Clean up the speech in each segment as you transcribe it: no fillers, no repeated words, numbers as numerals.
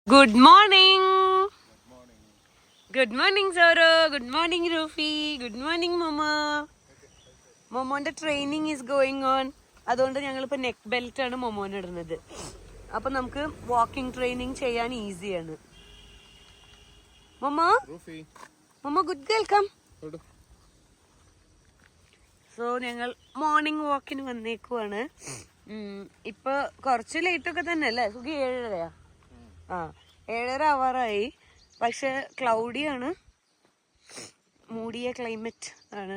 Good morning. Good morning, Zoro. Good morning, Rufi. Good morning, Mama. മൊമോന്റെ training is going on. അതുകൊണ്ട് ഞങ്ങളിപ്പോൾ neck belt ആണ് മൊമോന് ഇടുന്നത്. അപ്പൊ നമുക്ക് വാക്കിംഗ് ട്രെയിനിങ് ചെയ്യാൻ ഈസിയാണ്. Momo Momo good girl come. So ഞങ്ങൾ മോർണിംഗ് വാക്കിന് വന്നേക്കുവാണ്. ഇപ്പൊ കുറച്ച് ലേറ്റ് ഒക്കെ തന്നെ അല്ലേ സുഖി? 7:30 7:30 ആവാറായി. പക്ഷെ ക്ലൗഡിയാണ്, മൂടിയ ക്ലൈമറ്റ് ആണ്.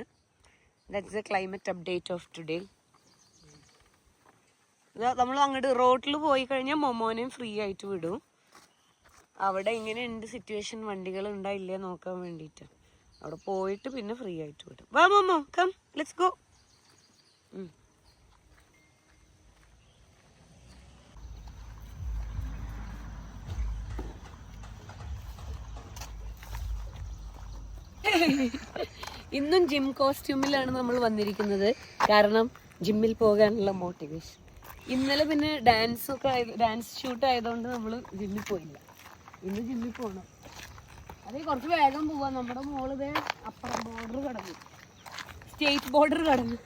That's the climate update of today. നമ്മൾ അങ്ങോട്ട് റോഡിൽ പോയി കഴിഞ്ഞാൽ മൊമോനെയും ഫ്രീ ആയിട്ട് വിടും. അവിടെ എങ്ങനെയുണ്ട് സിറ്റുവേഷൻ, വണ്ടികൾ ഉണ്ടായില്ലേ നോക്കാൻ വേണ്ടിയിട്ട്. അവിടെ പോയിട്ട് പിന്നെ ഫ്രീ ആയിട്ട് വിടും. വാ മൊമോ, കം ലെറ്റ്സ് ഗോ. ഇന്നും ജിം കോസ്റ്റ്യൂമിലാണ് നമ്മൾ വന്നിരിക്കുന്നത്. കാരണം ജിമ്മിൽ പോകാനുള്ള മോട്ടിവേഷൻ. ഇന്നലെ പിന്നെ ഡാൻസ് ഷൂട്ട് ആയതുകൊണ്ട് നമ്മൾ ജിമ്മിൽ പോയില്ല. ഇന്ന് ജിമ്മിൽ പോകണം. അതേ കുറച്ച് വേഗം പോവാം. നമ്മുടെ മോളിതേ അപ്പുറം ബോർഡർ കടന്നു, സ്റ്റേറ്റ് ബോർഡർ കടന്നു.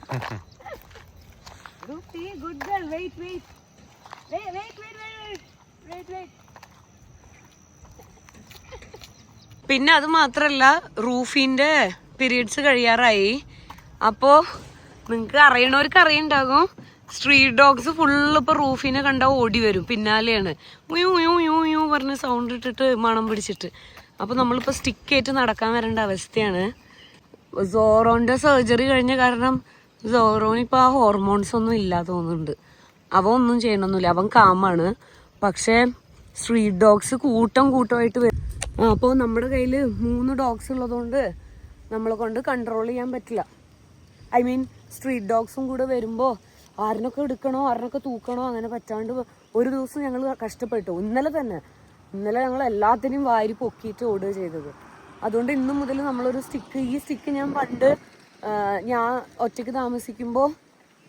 Good girl, wait wait wait wait wait wait. പിന്നെ അത് മാത്രല്ല, റൂഫിന്റെ പീരീഡ്സ് കഴിയാറായി. അപ്പോ നിങ്ങക്ക് അറിയണവർക്ക് അറിയണ്ടാകും, സ്ട്രീറ്റ് ഡോഗ്സ് ഫുള്ള് ഇപ്പൊ റൂഫിനെ കണ്ടാ ഓടി വരും, പിന്നാലെയാണ്. യൂ യൂ യൂ യൂ പറഞ്ഞ് സൗണ്ട് ഇട്ടിട്ട് മണം പിടിച്ചിട്ട്. അപ്പൊ നമ്മളിപ്പോ സ്റ്റിക്കായിട്ട് നടക്കാൻ വരേണ്ട അവസ്ഥയാണ്. സോറോന്റെ സർജറി കഴിഞ്ഞ കാരണം സോറോനിപ്പോ ആ ഹോർമോൺസ് ഒന്നും ഇല്ല തോന്നുന്നുണ്ട്. അവൻ ഒന്നും ചെയ്യണമെന്നില്ല, അവൻ കാമാണ്. പക്ഷെ സ്ട്രീറ്റ് ഡോഗ്സ് കൂട്ടമായിട്ട് വരും. അപ്പോൾ നമ്മുടെ കയ്യിൽ 3 ഡോഗ്സ് ഉള്ളതുകൊണ്ട് നമ്മളെ കൊണ്ട് കൺട്രോൾ ചെയ്യാൻ പറ്റില്ല. ഐ മീൻ സ്ട്രീറ്റ് ഡോഗ്സും കൂടെ വരുമ്പോൾ ആരിനൊക്കെ എടുക്കണോ ആരിനൊക്കെ തൂക്കണോ അങ്ങനെ പറ്റാണ്ട് ഒരു ദിവസം ഞങ്ങൾ കഷ്ടപ്പെട്ടു. ഇന്നലെ ഞങ്ങൾ എല്ലാത്തിനെയും വാരി പൊക്കിയിട്ട് ഓടുക ചെയ്തത്. അതുകൊണ്ട് ഇന്നു മുതൽ നമ്മളൊരു ഈ സ്റ്റിക്ക് ഞാൻ പണ്ട് ഞാൻ ഒറ്റയ്ക്ക് താമസിക്കുമ്പോൾ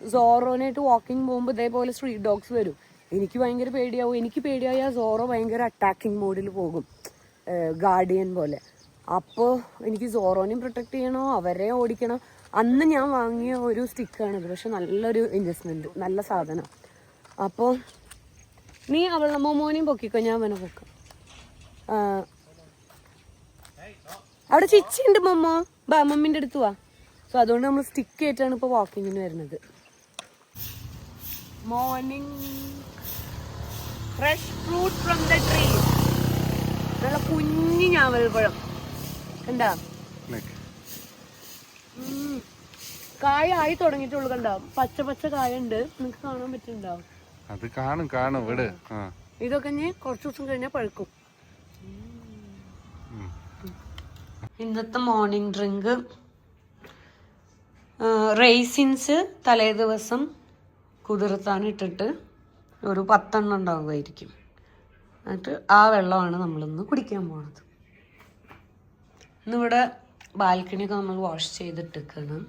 സോറോനായിട്ട് വാക്കിംഗ് പോകുമ്പോൾ ഇതേപോലെ സ്ട്രീറ്റ് ഡോഗ്സ് വരും. എനിക്ക് ഭയങ്കര പേടിയാവും. എനിക്ക് പേടിയായാൽ സോറോ ഭയങ്കര അറ്റാക്കിംഗ് മോഡിൽ പോകും, ഗാർഡിയൻ പോലെ. അപ്പോൾ എനിക്ക് സോറോനെയും പ്രൊട്ടക്ട് ചെയ്യണോ അവരെ ഓടിക്കണം. അന്ന് ഞാൻ വാങ്ങിയ ഒരു സ്റ്റിക്കാണിത്. പക്ഷെ നല്ലൊരു ഇൻവെസ്റ്റ്മെന്റ്, നല്ല സാധനം. അപ്പോൾ നീ അവളുടെ മൊമോനെയും പൊക്കിക്കോ, ഞാൻ അവനെ പൊക്കാം. അവിടെ ചിച്ചിണ്ട് മൊമ്മോ, ബാ മമ്മിൻ്റെ അടുത്ത് വാ. സോ അതുകൊണ്ട് നമ്മൾ സ്റ്റിക്ക് ആയിട്ടാണ് ഇപ്പോൾ വാക്കിങ്ങിന് വരുന്നത്. Morning fresh fruit from the tree. നല്ല കുഞ്ഞു ഞാവൽപ്പഴം കണ്ടാ, കായ ആയി തുടങ്ങിയിട്ടുള്ളൂ. കണ്ടാ പച്ച കായ ഉണ്ട്, നിങ്ങക്ക് കാണാൻ പറ്റുന്നുണ്ടോ? അത് കാണും ഇവിടെ. ഇതൊക്കെ ഇനി കുറച്ച് ദിവസം കഴിഞ്ഞാൽ പഴുക്കും. ഇന്നത്തെ മോർണിംഗ് ഡ്രിങ്ക് റൈസിൻസ് തലേ ദിവസം കുതിർത്താൻ ഇട്ടിട്ട് ഒരു 10 എണ്ണം ഉണ്ടാവുമായിരിക്കും. എന്നിട്ട് ആ വെള്ളമാണ് നമ്മളിന്ന് കുടിക്കാൻ പോണത്. ഇന്നിവിടെ ബാൽക്കണിയൊക്കെ നമ്മൾ വാഷ് ചെയ്തിട്ടിരിക്കണം.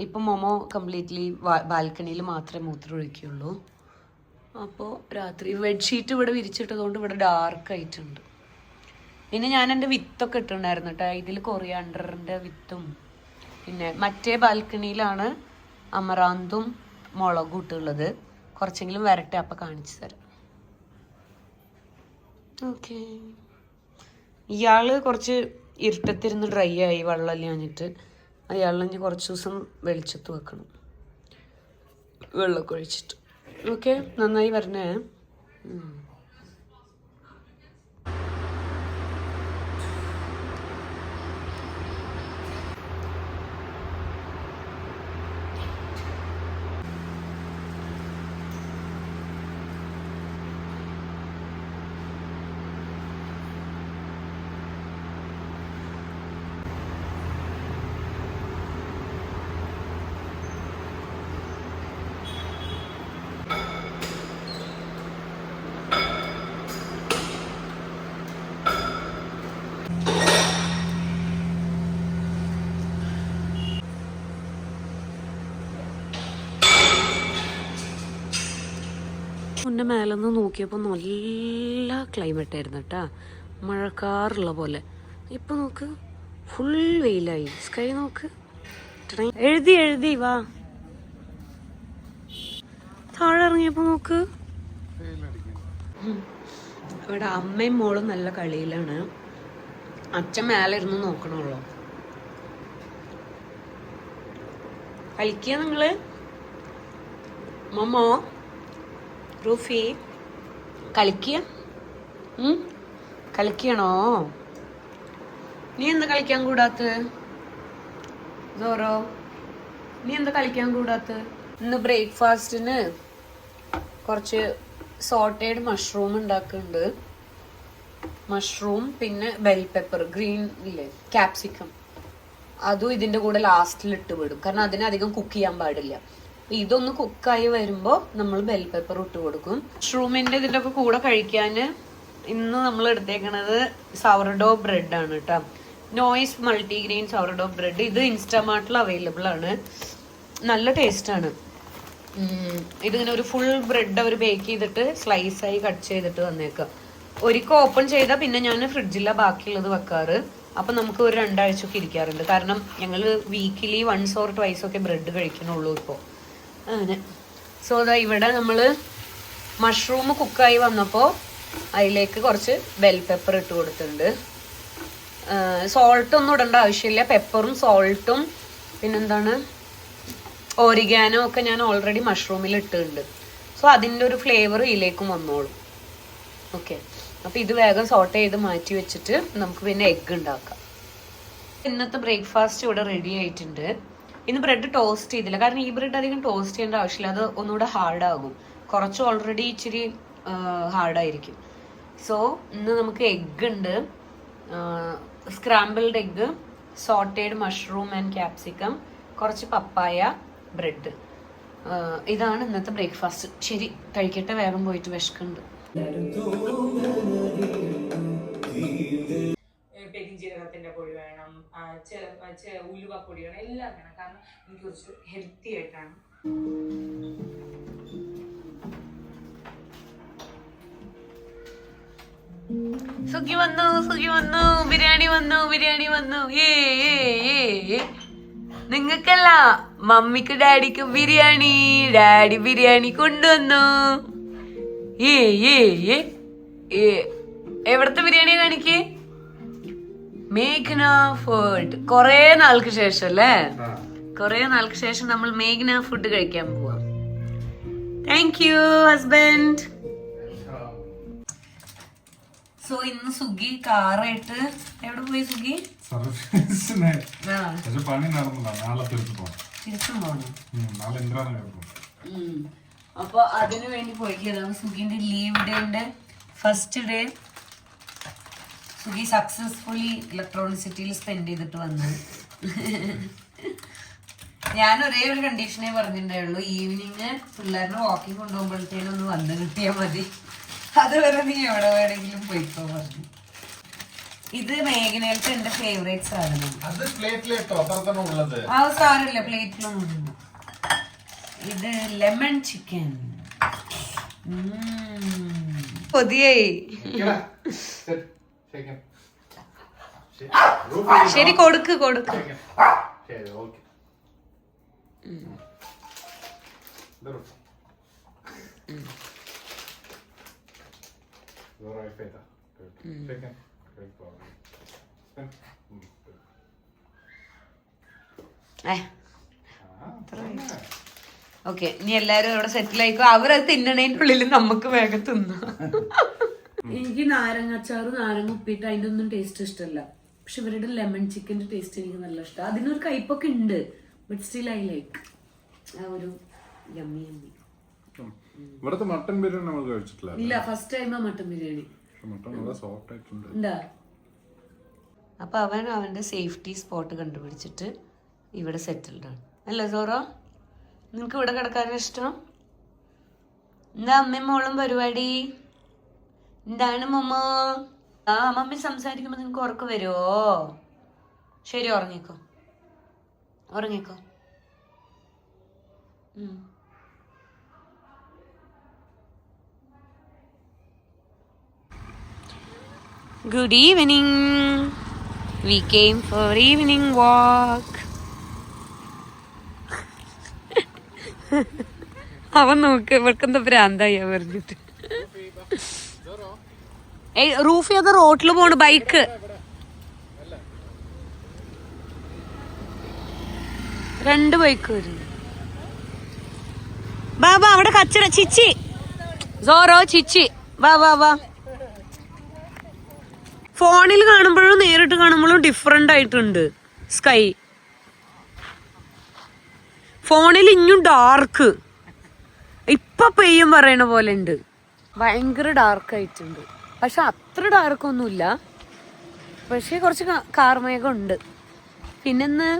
ഇപ്പം മൊമോ കംപ്ലീറ്റ്ലി ബാൽക്കണിയിൽ മാത്രമേ മൂത്രം ഒഴിക്കുള്ളൂ. അപ്പോൾ രാത്രി ബെഡ്ഷീറ്റ് ഇവിടെ വിരിച്ചിട്ടതുകൊണ്ട് ഇവിടെ ഡാർക്കായിട്ടുണ്ട്. പിന്നെ ഞാൻ എൻ്റെ വിത്തൊക്കെ ഇട്ടിട്ടുണ്ടായിരുന്നു കേട്ടോ. ഇതിൽ കൊറിയാണ്ടറിൻ്റെ വിത്തും, പിന്നെ മറ്റേ ബാൽക്കണിയിലാണ് അമറാന്തും മുളകും ഇട്ടുള്ളത്. കുറച്ചെങ്കിലും വരട്ടെ, അപ്പം കാണിച്ചു തരാം. ഓക്കെ, ഇയാള് കുറച്ച് ഇരുട്ടത്തിരുന്ന് ഡ്രൈ ആയി, വെള്ളം കഴിഞ്ഞിട്ട്. അയാളിനി കുറച്ച് ദിവസം വെളിച്ചത്ത് വെക്കണം, വെള്ളമൊക്കെ ഒഴിച്ചിട്ട്. ഓക്കെ, നന്നായി വരണേ. മുന്നേ മേലെന്ന് നോക്കിയപ്പോൾ നല്ല ക്ലൈമറ്റ് ആയിരുന്നു കേട്ടാ, മഴക്കാറുള്ള പോലെ. ഇപ്പൊ നോക്ക് ഫുൾ വെയിലായി. സ്കൈ നോക്ക്, എഴുതി വാ. താഴെ ഇറങ്ങിയപ്പോ നോക്ക്, ഇവിടെ അമ്മയും മോളും നല്ല കളിയിലാണ്. അച്ഛൻ മേലെ ഇരുന്ന് നോക്കണുള്ളൂ. കളിക്കുക നിങ്ങള്? മമ്മോ റൂഫി കളിക്കുക? കളിക്കണോ? നീ എന്താ കളിക്കാൻ കൂടാത്ത? സോറോ, നീ എന്താ കളിക്കാൻ കൂടാത്ത? ഇന്ന് ബ്രേക്ക്ഫാസ്റ്റിന് കുറച്ച് സോട്ടേഡ് മഷ്റൂം ഉണ്ടാക്കുന്നുണ്ട്. മഷ്റൂം പിന്നെ ബെൽ പെപ്പർ, ഗ്രീൻ ഇല്ലേ, ക്യാപ്സിക്കം, അതും ഇതിന്റെ കൂടെ ലാസ്റ്റിൽ ഇട്ട് വിടും. കാരണം അതിനധികം കുക്ക് ചെയ്യാൻ പാടില്ല. ഇതൊന്ന് കുക്കായി വരുമ്പോൾ നമ്മൾ ബെൽ പെപ്പർ ഇട്ട് കൊടുക്കും. മഷ്റൂമിന്റെ ഇതിന്റെ ഒക്കെ കൂടെ കഴിക്കാന് ഇന്ന് നമ്മൾ എടുത്തേക്കണത് സൗർഡോ ബ്രെഡ് ആണ് കേട്ടോ. നോയ്സ് മൾട്ടിഗ്രെയിൻ സൗർഡോ ബ്രെഡ്. ഇത് ഇൻസ്റ്റാമാർട്ടിൽ അവൈലബിൾ ആണ്. നല്ല ടേസ്റ്റ് ആണ്. ഇതിങ്ങനെ ഒരു ഫുൾ ബ്രെഡ് അവർ ബേക്ക് ചെയ്തിട്ട് സ്ലൈസായി കട്ട് ചെയ്തിട്ട് വന്നേക്കാം. ഒരിക്കൽ ഓപ്പൺ ചെയ്താൽ പിന്നെ ഞാൻ ഫ്രിഡ്ജിലാണ് ബാക്കിയുള്ളത് വെക്കാറ്. അപ്പം നമുക്ക് ഒരു 2 ആഴ്ചയൊക്കെ ഇരിക്കാറുണ്ട്. കാരണം ഞങ്ങൾ വീക്കിലി 1 or 2 ഒക്കെ ബ്രെഡ് കഴിക്കണുള്ളൂ ഇപ്പോൾ. അങ്ങനെ സോ അതാ ഇവിടെ നമ്മൾ മഷ്റൂം കുക്കായി വന്നപ്പോൾ അതിലേക്ക് കുറച്ച് ബെൽ പെപ്പർ ഇട്ട് കൊടുത്തിട്ടുണ്ട്. സോൾട്ടൊന്നും ഇടേണ്ട ആവശ്യമില്ല. പെപ്പറും സോൾട്ടും പിന്നെന്താണ് ഓറിഗാനോ ഒക്കെ ഞാൻ ഓൾറെഡി മഷ്റൂമിൽ ഇട്ടിട്ടുണ്ട്. സോ അതിൻ്റെ ഒരു ഫ്ലേവർ ഇതിലേക്കും വന്നോളും. ഓക്കെ, അപ്പോൾ ഇത് വേഗം സോട്ട് ചെയ്ത് മാറ്റി വെച്ചിട്ട് നമുക്ക് പിന്നെ എഗ്ഗ് ഉണ്ടാക്കാം. ഇന്നത്തെ ബ്രേക്ക്ഫാസ്റ്റ് ഇവിടെ റെഡി ആയിട്ടുണ്ട്. ഇന്ന് ബ്രെഡ് ടോസ്റ്റ് ചെയ്തില്ല, കാരണം ഈ ബ്രെഡ് അധികം ടോസ്റ്റ് ചെയ്യേണ്ട ആവശ്യമില്ല. അത് ഒന്നുകൂടെ ഹാർഡാകും. കുറച്ച് ഓൾറെഡി ഇച്ചിരി ഹാർഡായിരിക്കും. സോ ഇന്ന് നമുക്ക് എഗ്ഗ് ഉണ്ട്, scrambled egg, sautéed mushroom and capsicum, കുറച്ച് പപ്പായ, ബ്രെഡ്. ഇതാണ് ഇന്നത്തെ ബ്രേക്ക്ഫാസ്റ്റ്. ശരി, കഴിക്കട്ടെ, വേഗം പോയിട്ട് വിശക്കുന്നുണ്ട്. പെരിഞ്ജീരകത്തിന്റെ പൊടി വേണം, ഉലുവപ്പൊടി വേണം, എല്ലാം വേണം. കാരണം എനിക്ക് കുറച്ച് ഹെൽത്തി ആയിട്ടാണ്. സുഖി വന്നു, ബിരിയാണി വന്നു. നിങ്ങൾക്കല്ല, മമ്മിക്ക് ഡാഡിക്ക് ബിരിയാണി. ഡാഡി ബിരിയാണി കൊണ്ടുവന്നു. എവിടത്തെ ബിരിയാണി കാണിക്ക്? മേഘ്ന ഫുഡ്. കൊറേ നാൾക്ക് ശേഷം അല്ലേ? കൊറേ നാൾക്ക് ശേഷം നമ്മൾ മേഘ്ന ഫുഡ് കഴിക്കാൻ പോവാം. Thank you husband. സോ ഇന്ന് സുഗി കാറായിട്ട് എവിടെ പോയി? സുഗി തിരിച്ചും പോകണം. അപ്പൊ അതിനു വേണ്ടി പോയിക്കാണ്. സുഗിന്റെ ലീവ് ഡേന്റെ ഫസ്റ്റ് ഡേ സുഗി സക്സസ്ഫുള്ളി ഇലക്ട്രോണിസിറ്റിയിൽ സ്പെൻഡ് ചെയ്തിട്ട് വന്നു. ഞാൻ ഒരേ ഒരു കണ്ടീഷനേ പറഞ്ഞിട്ടുണ്ടായുള്ളൂ, ഈവനിങ് പിള്ളേരുടെ വാക്കിംഗ് കൊണ്ടുപോകുമ്പോഴത്തേനും ഒന്ന് വന്ന് കിട്ടിയാൽ മതി, അതുവരെ നീ എവിടെ വേണമെങ്കിലും പോയിക്കോ പറഞ്ഞു. ഇത് മേഘനയിലത്തെ എന്റെ ഫേവറേറ്റ് സാധനം. ആ സാധനമില്ല, പ്ലേറ്റിലൊന്നും. ഇത് ലെമൺ ചിക്കൻ. കൊതിയായി. ശരി, കൊടുക്ക്. ഓക്കെ, ഇനി എല്ലാരും ഇവിടെ സെറ്റിൽ ആയിക്കോ. അവരത് തിന്നണേന്റെ ഉള്ളിൽ നമുക്ക് വേഗം തിന്നാം. എനിക്ക് നാരങ്ങ അച്ചാറ്, നാരങ്ങ ഉപ്പിട്ട് അതിന്റെ ഒന്നും ടേസ്റ്റ് ഇഷ്ടമല്ല. പക്ഷെ ഇവരുടെ ലെമൺ ചിക്കന്റെ ടേസ്റ്റ് എനിക്ക് നല്ല ഇഷ്ടം. അതിനൊരു കയ്പൊക്കെ ഉണ്ട്, ബട്ട് സ്റ്റിൽ ഐ ലൈക്ക് ആ ഒരു യമ്മി. ഇവിടുത്തെ മട്ടൻ ബിരിയാണി നമ്മൾ കഴിച്ചിട്ടില്ല. ഇല്ല, ഫസ്റ്റ് ടൈമാ മട്ടൻ ബിരിയാണി. എന്താ? അപ്പൊ അവൻ അവന്റെ സേഫ്റ്റി സ്പോട്ട് കണ്ടുപിടിച്ചിട്ട് ഇവിടെ സെറ്റിൽഡ് ആണ് അല്ലേ സോറോ? നിനക്ക് ഇവിടെ കിടക്കാനും ഇഷ്ടം? എന്താ അമ്മയും മോളും പരിപാടി? എന്താണ് മമ്മോ? ആ മമ്മി സംസാരിക്കുമ്പോ നിനക്ക് ഉറക്കം വരുമോ? ശരി, ഉറങ്ങിക്കോ. Good evening. We came for evening walk. അവൻ നോക്ക് ഇവർക്കെന്താ ഭ്രാന്തായി പറഞ്ഞിട്ട്. റൂഫി അത് റോട്ടില് പോണ് ബൈക്ക്. രണ്ട് ബൈക്ക് വരുന്നു. ബാബാ അവിടെ കച്ചറ ചിച്ചി സോറോ ചിച്ചി വാ വാ വാ. ഫോണിൽ കാണുമ്പോഴും നേരിട്ട് കാണുമ്പോഴും ഡിഫറെന്റ് ആയിട്ടുണ്ട് സ്കൈ. ഫോണിൽ ഇഞ്ഞും ഡാർക്ക്, ഇപ്പൊ പെയ്യും പറയണ പോലെ ഉണ്ട്. ഭയങ്കര ഡാർക്ക് ആയിട്ടുണ്ട്. പക്ഷെ അത്ര ഡാർക്കൊന്നുമില്ല, പക്ഷെ കുറച്ച് കാർമേഘം ഉണ്ട്. പിന്നെന്ന്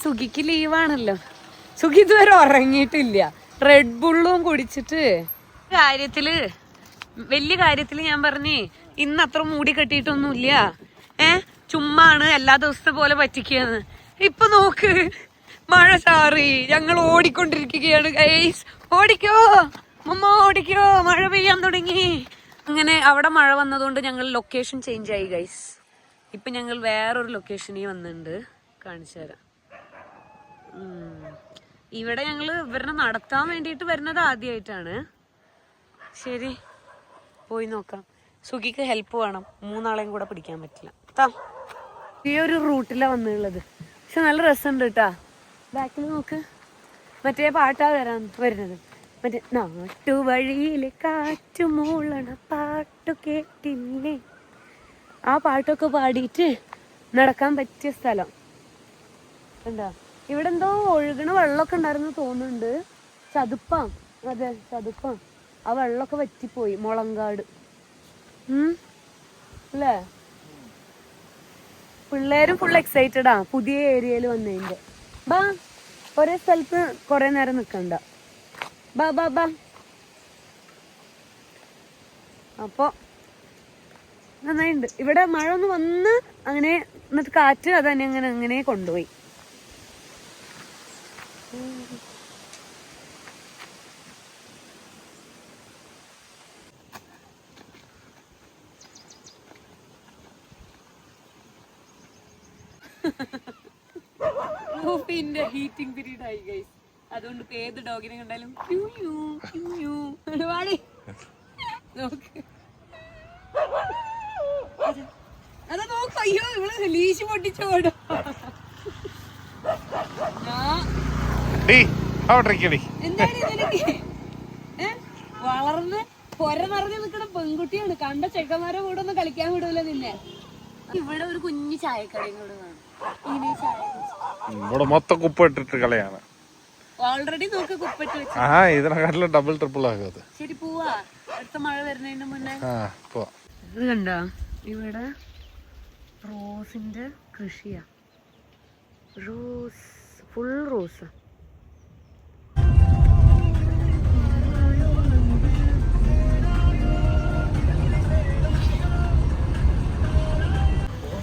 സുഖിക്ക് ലീവാണല്ലോ. സുഖി ഇതുവരെ ഉറങ്ങിയിട്ടില്ല. റെഡ് ബുള്ളും കുടിച്ചിട്ട് വലിയ കാര്യത്തില് ഞാൻ പറഞ്ഞേ ഇന്ന് അത്ര മൂടി കെട്ടിയിട്ടൊന്നുമില്ല. ചുമ്മാണ് എല്ലാ ദിവസത്തെ പോലെ പറ്റിക്കുകയെന്ന്. ഇപ്പൊ നോക്ക് മഴ ചാറി, ഞങ്ങൾ ഓടിക്കൊണ്ടിരിക്കുകയാണ് ഗൈസ്. ഓടിക്കോ മമ്മ ഓടിക്കോ, മഴ പെയ്യാൻ തുടങ്ങി. അങ്ങനെ അവിടെ മഴ വന്നതുകൊണ്ട് ഞങ്ങൾ ലൊക്കേഷൻ ചേഞ്ച് ആയി ഗൈസ്. ഇപ്പൊ ഞങ്ങൾ വേറൊരു ലൊക്കേഷനിൽ വന്നിട്ടുണ്ട്, കാണിച്ചു തരാം. ഇവിടെ ഞങ്ങള് ഇവരെ നടത്താൻ വേണ്ടിയിട്ട് വരുന്നത് ആദ്യമായിട്ടാണ്. ശരി പോയി നോക്കാം. സുഖിക്ക് ഹെൽപ്പ് വേണം, മൂന്നാളെയും കൂടെ പിടിക്കാൻ പറ്റില്ല. ഈ ഒരു റൂട്ടിലാ വന്നുള്ളത്. പക്ഷെ നല്ല രസമുണ്ട് കേട്ടാ. ബാക്കിൽ നോക്ക്, മറ്റേ പാട്ടാ വരുന്നത്. മറ്റേ നാട്ടുവഴിയിലെ കാറ്റു മൂളണ പാട്ടു കേട്ടില്ലേ, ആ പാട്ടൊക്കെ പാടിയിട്ട് നടക്കാൻ പറ്റിയ സ്ഥലം എന്താ. ഇവിടെ എന്തോ ഒഴുകണ വെള്ളമൊക്കെ ഉണ്ടായിരുന്നു തോന്നുന്നുണ്ട്. ചതുപ്പാ, അതെ ചതുപ്പാ. ആ വെള്ളമൊക്കെ വറ്റിപ്പോയി. മുളങ്കാട് അല്ലേ. പിള്ളേരും ഫുൾ എക്സൈറ്റഡാ പുതിയ ഏരിയയിൽ വന്നതിന്റെ. ബാ, ഒരേ സ്ഥലത്ത് കൊറേ നേരം നിക്കണ്ട. ബാ ബാ ബാ. അപ്പൊ നന്നായിണ്ട്. ഇവിടെ മഴ ഒന്ന് വന്ന് അങ്ങനെ, എന്നിട്ട് കാറ്റ് അതന്നെ അങ്ങനെ കൊണ്ടുപോയി. റൂഫിന്റെ ഹീറ്റിംഗ് പീരീഡ് ആയി ഗൈസ്. അതുകൊണ്ട് ഇപ്പൊ ഏത് ഡോഗിനെ കണ്ടാലും അതാ നോക്ക്. അയ്യോ ഇവള് ലീശ് പൊട്ടിച്ചോടും. വളർന്ന് പൊര നിറഞ്ഞു നിൽക്കണ പെൺകുട്ടിയാണ്. കണ്ട ചെക്കന്മാരെ കൂടെ ഒന്നും കളിക്കാൻ വിടൂല നിന്നെ. ഇവിടെ ഒരു കുഞ്ഞു ചായക്കടയും കൂടെ കാണും. ഇവിടെ മൊത്തം കുപ്പ ഇട്ടിട്ട് കളയാണ്. ഓൾറെഡി നോക്ക് കുപ്പിട്ട് വെച്ചു. ഇതിനെക്കാട്ടിലും ഡബിൾ ട്രിപ്പിൾ ആകും. ശരി പോവാ, അടുത്ത മഴ വരുന്നതിന് മുന്നേ. ഇത് കണ്ടോ, ഇവിടെ റോസിന്റെ കൃഷിയാ. Rose, full rose.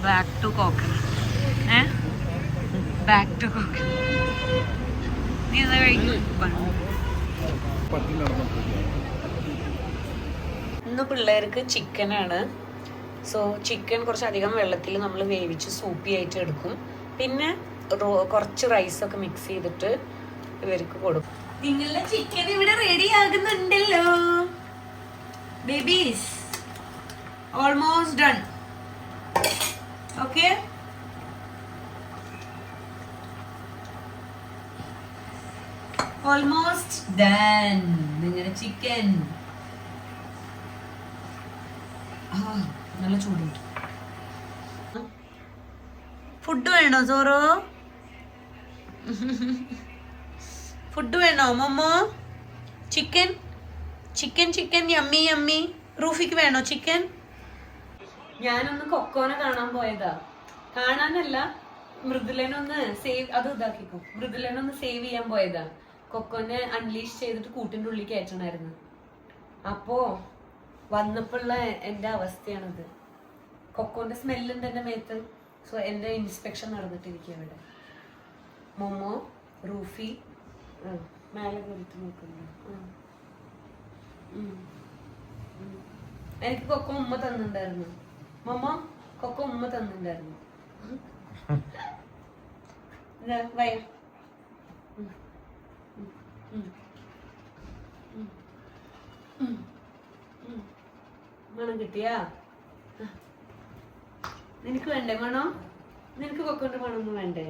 Back to coconut. Back to coconut. നീ എന്താ കഴിക്കും? ഇന്ന് പിള്ളേർക്ക് ചിക്കനാണ്. സോ ചിക്കൻ കുറച്ചധികം വെള്ളത്തിൽ നമ്മൾ വേവിച്ച് സൂപ്പി ആയിട്ട് എടുക്കും. പിന്നെ കുറച്ച് റൈസൊക്കെ മിക്സ് ചെയ്തിട്ട് ഇവർക്ക് കൊടുക്കും. നിങ്ങളുടെ ചിക്കൻ ഇവിടെ റെഡി ആകുന്നുണ്ടല്ലോ babies. Almost done. Okay, almost done. നിങ്ങളുടെ ചിക്കൻ നല്ല ചൂടുണ്ട്. ഫുഡ് വേണോ സോറോ? ഫുഡ് വേണോ മമ്മോ? Chicken chicken chicken yummy yummy. റൂഫിക്ക് വേണോ ചിക്കൻ? ഞാനൊന്ന് കൊക്കോനെ കാണാൻ പോയതാ. കാണാനല്ല, മൃദുലനൊന്ന് സേവ്, അത് ഇതാക്കിക്കോ. മൃദുലനൊന്ന് സേവ് ചെയ്യാൻ പോയതാ. കൊക്കോനെ അൺലീഷ് ചെയ്തിട്ട് കൂട്ടിന്റെ ഉള്ളിൽ കയറ്റണായിരുന്നു. അപ്പോ വന്നപ്പോഴുള്ള എന്റെ അവസ്ഥയാണിത്. കൊക്കോന്റെ സ്മെല്ലുണ്ട് എന്റെ മേത്ത്. സോ എന്റെ ഇൻസ്പെക്ഷൻ നടന്നിട്ടിരിക്കുക ഇവിടെ. മൊമ്മോ, റൂഫി മേലെ കയറിട്ട് നോക്കുന്നു. എനിക്ക് കൊക്കോ ഉമ്മ തന്നിട്ടുണ്ടായിരുന്നു. മമ്മ കൊക്ക ഉമ്മ തന്നിട്ടുണ്ടായിരുന്നു. വയ മണം കിട്ടിയാ? നിനക്ക് വേണ്ടേ മണോ? നിനക്ക് കൊക്കോന്റെ മണമൊന്നും വേണ്ടേ?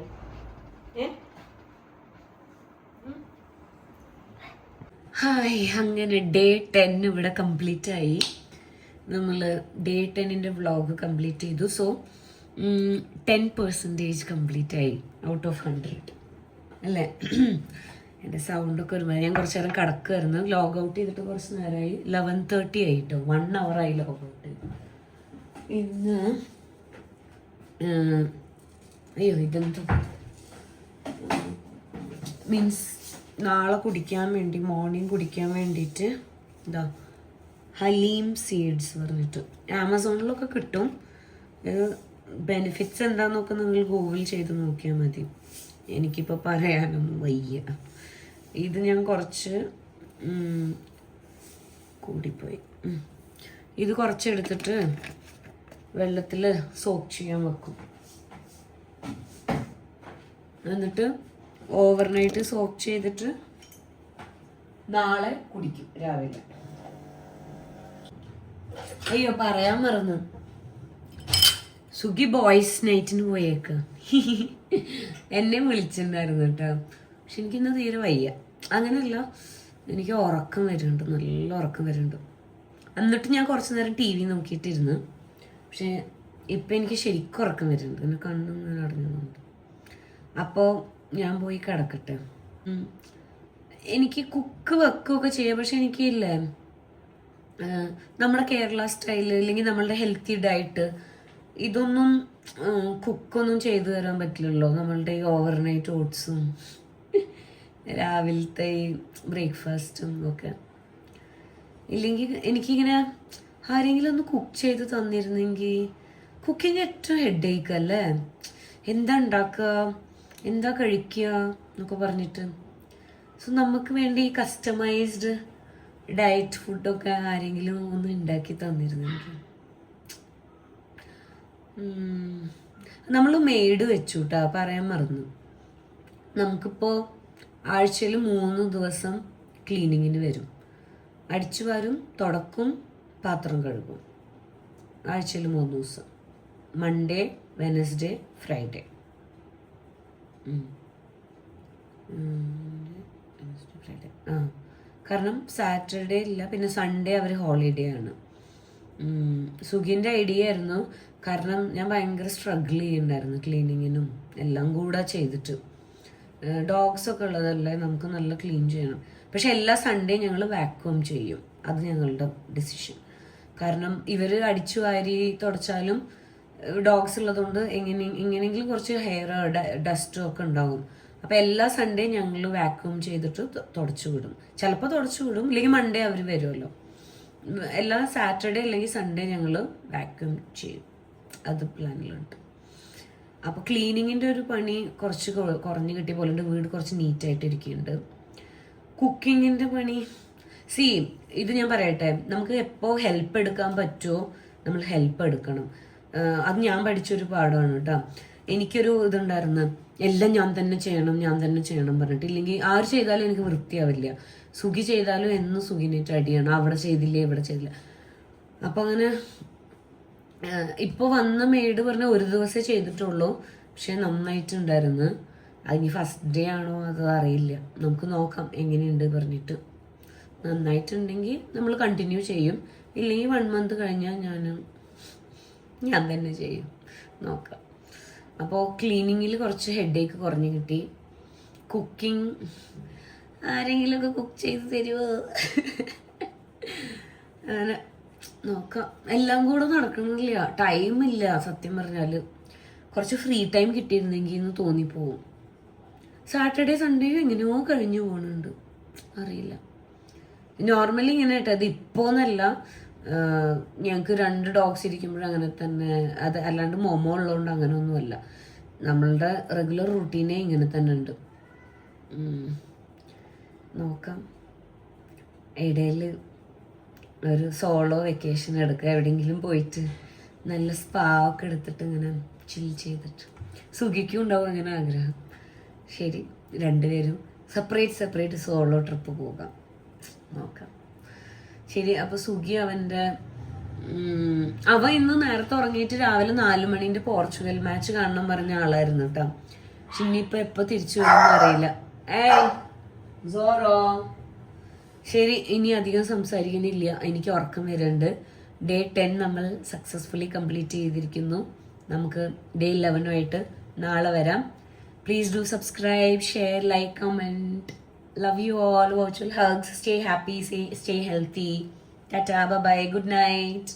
ഹായ്, അങ്ങനെ ഡേ 10 ഇവിടെ കംപ്ലീറ്റ് ആയി. നമ്മൾ ഡേ 10ന്റെ വ്ളോഗ് കംപ്ലീറ്റ് ചെയ്തു. സോ 10% കംപ്ലീറ്റ് ആയി ഔട്ട് ഓഫ് 100 അല്ലേ? എൻ്റെ സൗണ്ടൊക്കെ ഒരുമാതിരി. ഞാൻ കുറച്ച് നേരം കിടക്കുമായിരുന്നു. ലോഗ് ഔട്ട് ചെയ്തിട്ട് കുറച്ച് നേരമായി. 11:30 ആയിട്ടോ. 1 hour ആയി ലോഗ് ഔട്ട്. ഇന്ന് അയ്യോ ഇതെന്തോ മീൻസ് നാളെ കുടിക്കാൻ വേണ്ടി, മോർണിംഗ് കുടിക്കാൻ വേണ്ടിയിട്ട് എന്താ ഹലീം സീഡ്സ് പറഞ്ഞിട്ട് ആമസോണിലൊക്കെ കിട്ടും. ബെനിഫിറ്റ്സ് എന്താണെന്നൊക്കെ നിങ്ങൾ ഗൂഗിൾ ചെയ്ത് നോക്കിയാൽ മതി. എനിക്കിപ്പോൾ പറയാനൊന്നും വയ്യ. ഇത് ഞാൻ കുറച്ച് കൂടിപ്പോയി. ഇത് കുറച്ചെടുത്തിട്ട് വെള്ളത്തിൽ സോക്ക് ചെയ്യാൻ വെക്കും. എന്നിട്ട് ഓവർനൈറ്റ് സോക്ക് ചെയ്തിട്ട് നാളെ കുടിക്കും രാവിലെ. അയ്യോ പറയാൻ മറന്നു, സുഖി ബോയ്സ് നൈറ്റിന് പോയേക്ക്. എന്നെ വിളിച്ചിട്ടുണ്ടായിരുന്നു കേട്ടോ. പക്ഷെ എനിക്കിന്ന് തീരെ വയ്യ. അങ്ങനെയല്ല, എനിക്ക് ഉറക്കം വരുന്നുണ്ട്, നല്ല ഉറക്കം വരുന്നുണ്ട്. എന്നിട്ട് ഞാൻ കുറച്ച് നേരം TV നോക്കിയിട്ടിരുന്നു. പക്ഷെ ഇപ്പം എനിക്ക് ശരിക്കും ഉറക്കം വരുന്നുണ്ട്. എൻ്റെ കണ്ണൊന്നും അടഞ്ഞുണ്ട്. അപ്പോൾ ഞാൻ പോയി കിടക്കട്ടെ. എനിക്ക് കുക്ക് വെക്കുകയൊക്കെ ചെയ്യാം. പക്ഷെ എനിക്കില്ലേ, നമ്മുടെ കേരള സ്റ്റൈല് അല്ലെങ്കിൽ നമ്മളുടെ ഹെൽത്തി ഡയറ്റ് ഇതൊന്നും കുക്കൊന്നും ചെയ്തു തരാൻ പറ്റില്ലല്ലോ. നമ്മളുടെ ഈ ഓവർനൈറ്റ് ഓട്സും രാവിലത്തെ ഈ ബ്രേക്ക്ഫാസ്റ്റും ഒക്കെ. ഇല്ലെങ്കിൽ എനിക്കിങ്ങനെ ആരെങ്കിലും ഒന്ന് കുക്ക് ചെയ്ത് തന്നിരുന്നെങ്കിൽ. കുക്കിംഗ് ഏറ്റവും ഹെഡേക്ക് അല്ലേ? എന്താ ഉണ്ടാക്കുക, എന്താ കഴിക്കുക എന്നൊക്കെ പറഞ്ഞിട്ട്. സോ നമുക്ക് വേണ്ടി കസ്റ്റമൈസ്ഡ് ഡയറ്റ് ഫുഡൊക്കെ ആരെങ്കിലും ഒന്ന് ഉണ്ടാക്കി തന്നിരുന്നെങ്കിൽ. നമ്മൾ മെയ്ഡ് വെച്ചു കേട്ടോ, പറയാൻ മറന്നു. നമുക്കിപ്പോൾ ആഴ്ചയിൽ 3 ദിവസം ക്ലീനിങ്ങിന് വരും. അടിച്ചു വാരും, തുടക്കും, പാത്രം കഴുകും. ആഴ്ചയിൽ 3 ദിവസം, മൺഡേ, വെനസ്ഡേ, ഫ്രൈഡേ. ഫ്രൈഡേ കാരണം സാറ്റർഡേ ഇല്ല, പിന്നെ സൺഡേ അവർ ഹോളിഡേ ആണ്. സുഖിൻ്റെ ഐഡിയ ആയിരുന്നു. കാരണം ഞാൻ ഭയങ്കര സ്ട്രഗിൾ ചെയ്യുന്നുണ്ടായിരുന്നു ക്ലീനിങ്ങിനും എല്ലാം കൂടെ ചെയ്തിട്ട്. ഡോഗ്സൊക്കെ ഉള്ളതല്ലേ, നമുക്ക് നല്ല ക്ലീൻ ചെയ്യണം. പക്ഷെ എല്ലാ സൺഡേ ഞങ്ങൾ വാക്യൂം ചെയ്യും. അത് ഞങ്ങളുടെ ഡിസിഷൻ. കാരണം ഇവർ അടിച്ചു വാരി തുടച്ചാലും ഡോഗ്സ് ഉള്ളതുകൊണ്ട് എങ്ങനെയെങ്കിലും കുറച്ച് ഹെയർ ഡസ്റ്റും ഒക്കെ ഉണ്ടാകും. അപ്പം എല്ലാ സൺഡേ ഞങ്ങൾ വാക്യൂം ചെയ്തിട്ട് തുടച്ചു വിടും. ചിലപ്പോൾ തുടച്ചു വിടും, ഇല്ലെങ്കിൽ മൺഡേ അവർ വരുമല്ലോ. എല്ലാ സാറ്റർഡേ അല്ലെങ്കിൽ സൺഡേ ഞങ്ങൾ വാക്യൂം ചെയ്യും. അത് പ്ലാനിലുണ്ട്. അപ്പോൾ ക്ലീനിങ്ങിൻ്റെ ഒരു പണി കുറച്ച് കുറഞ്ഞ് കിട്ടിയ പോലെ ഉണ്ട്. വീട് കുറച്ച് നീറ്റായിട്ട് ഇരിക്കുന്നുണ്ട്. കുക്കിങ്ങിൻ്റെ പണി ഇത് ഞാൻ പറയട്ടെ, നമുക്ക് എപ്പോൾ ഹെൽപ്പ് എടുക്കാൻ പറ്റുമോ നമ്മൾ ഹെൽപ്പ് എടുക്കണം. അത് ഞാൻ പഠിച്ചൊരു പാഠമാണ് കേട്ടോ. എനിക്കൊരു ഇതുണ്ടായിരുന്നു, എല്ലാം ഞാൻ തന്നെ ചെയ്യണം പറഞ്ഞിട്ട്. ഇല്ലെങ്കിൽ ആര് ചെയ്താലും എനിക്ക് വൃത്തിയാവില്ല. സുഖി ചെയ്താലും എന്നും സുഖിനായിട്ട് അടിയാണ്. അവിടെ ചെയ്തില്ലേ, ഇവിടെ ചെയ്തില്ല. അപ്പം അങ്ങനെ ഇപ്പോൾ വന്ന മെയ്ഡ് പറഞ്ഞ ഒരു ദിവസമേ ചെയ്തിട്ടുള്ളൂ. പക്ഷെ നന്നായിട്ടുണ്ടായിരുന്നു. അതിന് ഫസ്റ്റ് ഡേ ആണോ അത് അറിയില്ല. നമുക്ക് നോക്കാം എങ്ങനെയുണ്ട് പറഞ്ഞിട്ട്. നന്നായിട്ടുണ്ടെങ്കിൽ നമ്മൾ കണ്ടിന്യൂ ചെയ്യും. ഇല്ലെങ്കിൽ 1 month കഴിഞ്ഞാൽ ഞാൻ തന്നെ ചെയ്യും. നോക്കാം. അപ്പോൾ ക്ലീനിങ്ങിൽ കുറച്ച് ഹെഡേക്ക് കുറഞ്ഞ് കിട്ടി. കുക്കിംഗ് ആരെങ്കിലുമൊക്കെ കുക്ക് ചെയ്ത് തരുമോ? അങ്ങനെ നോക്കാം. എല്ലാം കൂടെ നടക്കണില്ല, ടൈമില്ല. സത്യം പറഞ്ഞാൽ കുറച്ച് ഫ്രീ ടൈം കിട്ടിയിരുന്നെങ്കിൽ എന്ന് തോന്നിപ്പോവും. സാറ്റർഡേ സൺഡേ എങ്ങനെയോ കഴിഞ്ഞു പോകുന്നുണ്ട്, അറിയില്ല. നോർമലി ഇങ്ങനെ കേട്ടോ, അത് ഇപ്പോന്നല്ല, ഞങ്ങൾക്ക് 2 dogs ഇരിക്കുമ്പോഴും അങ്ങനെ തന്നെ. അത് അല്ലാണ്ട് മൊമോ ഉള്ളതുകൊണ്ട് അങ്ങനെ ഒന്നുമല്ല. നമ്മളുടെ റെഗുലർ റൂട്ടീനെ ഇങ്ങനെ തന്നെ ഉണ്ട്. നോക്കാം, ഇടയിൽ ഒരു സോളോ വെക്കേഷൻ എടുക്കുക, എവിടെയെങ്കിലും പോയിട്ട് നല്ല സ്പാ ഒക്കെ എടുത്തിട്ട് ഇങ്ങനെ ചിൽ ചെയ്തിട്ട്. സുഖിക്കും ഉണ്ടാവും അങ്ങനെ ആഗ്രഹം. ശരി, രണ്ടുപേരും സെപ്പറേറ്റ് സോളോ ട്രിപ്പ് പോകാം, നോക്കാം. ശരി, അപ്പൊ സുഖി അവൻ ഇന്ന് നേരത്തെ ഉറങ്ങിയിട്ട് രാവിലെ 4 മണിന്റെ പോർച്ചുഗൽ മാച്ച് കാണണം പറഞ്ഞ ആളായിരുന്നു കേട്ടോ. പക്ഷെ ഇനിയിപ്പൊ എപ്പൊ തിരിച്ചു വരുമെന്ന് അറിയില്ല. സോറോ. ശരി, ഇനി അധികം സംസാരിക്കുന്നില്ല, എനിക്ക് ഉറക്കം വരുന്നുണ്ട്. ഡേ 10 നമ്മൾ സക്സസ്ഫുള്ളി കംപ്ലീറ്റ് ചെയ്തിരിക്കുന്നു. നമുക്ക് ഡേ 11 നാളെ വരാം. Please do subscribe, share, like, comment. Love you all. Virtual hugs. Stay happy. Stay healthy. Tata. Bye bye. Good night.